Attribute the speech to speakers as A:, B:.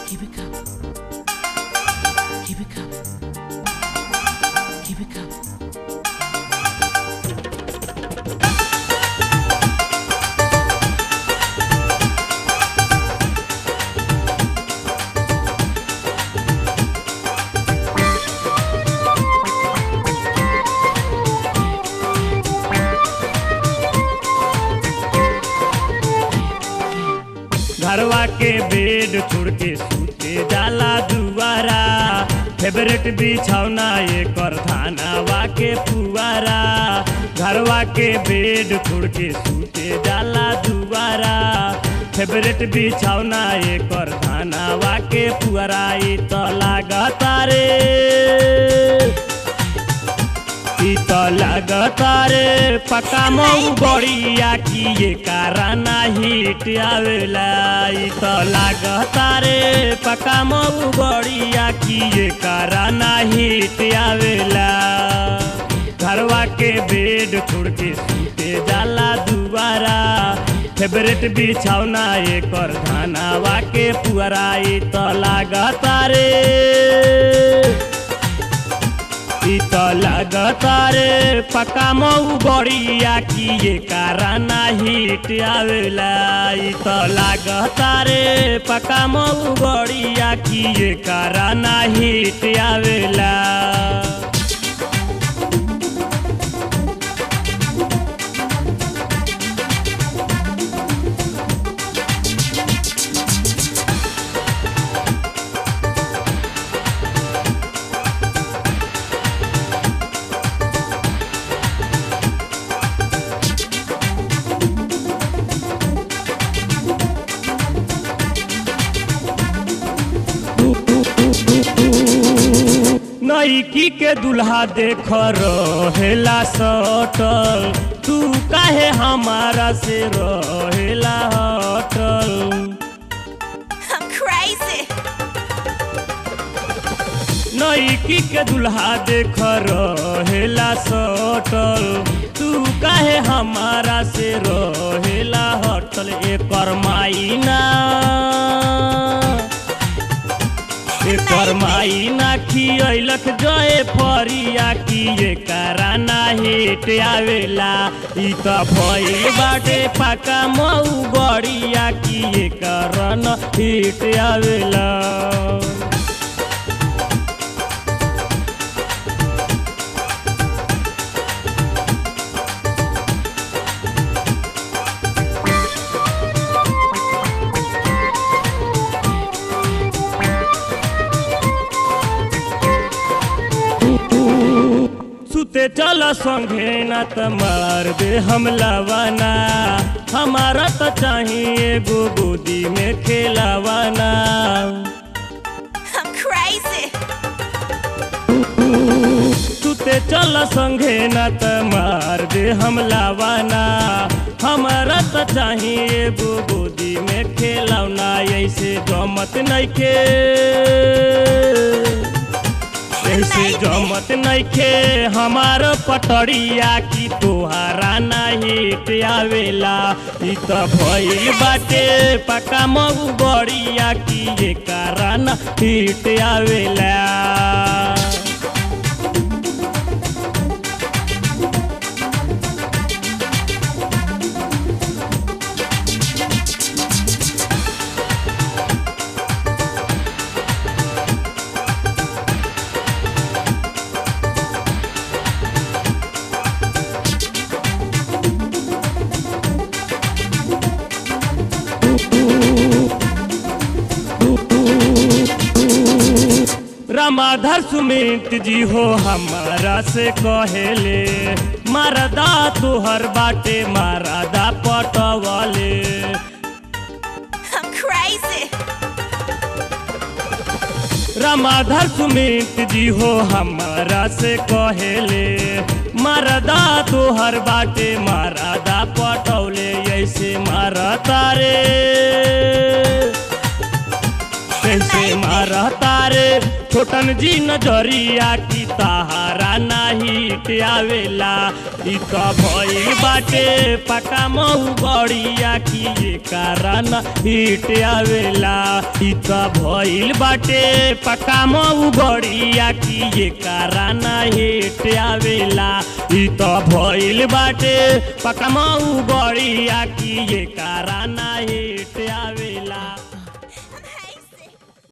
A: Keep it coming. Keep it coming. Keep it coming.
B: घरवा के bed छोड़ के सूते जाला दुआरा, फेवरेट बिछौना एकर धानावा के पुआरा। घरवा के बेड छोड़ के सूते जाला दुआरा, फेवरेट बिछौना एकर धानावा के पुआरा। ई तो लागता रे, ई तो लागता रे पक्का मऊ बड़िया की ये काराना हिट आवेला। ई तो लागता रे पक्का मऊ बड़िया की ये काराना हिट आवेला। घरवा के बेड छोड़ के सूते जाला दुआरा, फेवरेट बिछौना एकर धानावा के पुआरा। ई तो लागता रे, ई तो लागता रे पक्का मऊ बड़िया की ये काराना हिट आवेला। ई तो लागता रे पक्का मऊ बड़िया की ये काराना हिट आवेला। नईकी के दुल्हा देख रहेला सटल, तू काहे हमारा से रहेला हटल।
C: I'm crazy.
B: नईकी के दुल्हा देख रहेला सटल, तू काहे हमारा से रहेला हटल। एकर माईना, एकर माईना खियलक जय फरिया की ये काराना हिट आवेला। ई तो भइल बाटे पक्का मऊ बड़िया की ये काराना हिट आवेला। सुते चल संगे न त मार दे हम लवाना, हमारा तो चाहिए एगो गोदी में खेलावाना।
C: I'm crazy.
B: सुते चल संगे न त मार दे हम लवाना, हमारा तो चाहिए एगो गोदी में खेलावना। ऐसे जमत नइखे, ऐसे जमत नइखे हमार पटरिया की तोहारा ना हिट आवेला। ई तो भइल बाटे पक्का मऊ बड़िया की ये काराना हिट आवेला। रामाधर सुमित जी हो हमारा से कहेले, मारदा तोहर बाटे मारदा पटवाले।
C: I'm crazy.
B: रामाधर सुमित जी हो हमारा से कहेले, मारदा तोहर बाटे मारदा पटौले। ऐसे मारता रे, ऐसे मारता रे छोटन जी नजरिया की तहारा ना हिट आवेला। ई तो भइल बाटे पक्का मऊ बड़िया की ये काराना हिट आवेला। ई त भइल बाटे पका मऊ गड़िया की ये काराना हेट आवेला ई त भइल बाटे पका मऊ गड़िया की ये काराना हेट